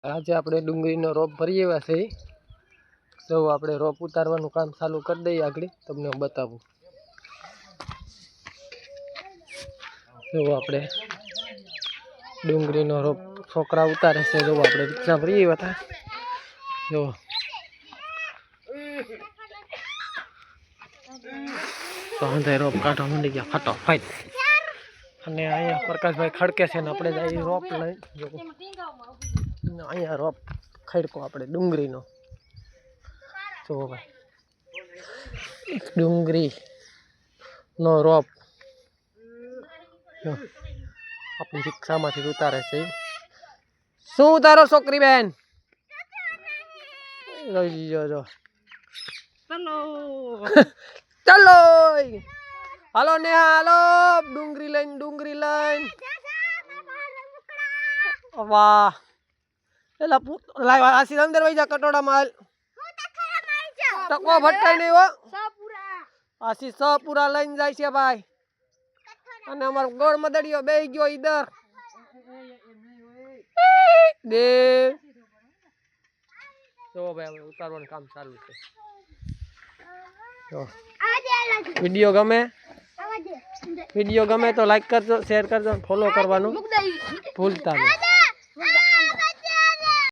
આજે આપણે ડુંગળીનો રોપ ભરી આવ્યા છે. તો આપણે રોપ ઉતારવાનું કામ ચાલુ કરી દઈએ. આગળ તમને હું બતાવું. તો આપણે ડુંગળીનો રોપ છોકરા ઉતારે છે. જો આપણે રીક્ષા ભરી આવ્યા હતા. જો તો અંદર રોપ કાઢવા માંડી ગયા ફટાફટ. અને અહીંયા પ્રકાશભાઈ ખડકે છે ને આપણે જઈએ રોપ લઈ. જો અહીંયા રોપ ખડકો આપણે ડુંગળીનો. જો ભાઈ ડુંગળીનો રોપ આપણી રિક્ષામાંથી ઉતારે છે. શું ઉતારો છોકરી બેન? લઈ લીજો. જો ચલો હાલો ને હાલો. ડુંગળી લઈને વાહ. એલા લાવ આસી અંદર વઈ જા કટોડા માલ. ટકો ભટકાઈ નહીં હો. આસી સ પૂરા લઈને જાય છે ભાઈ. અને અમારો ગોળ મદડિયો બેહી ગયો ઈધર દે. જો ભાઈ હવે ઉતારવાનું કામ ચાલુ છે. વિડીયો ગમે તો લાઈક કરજો, શેર કરજો, ફોલો કરવાનું ભૂલતા નહીં.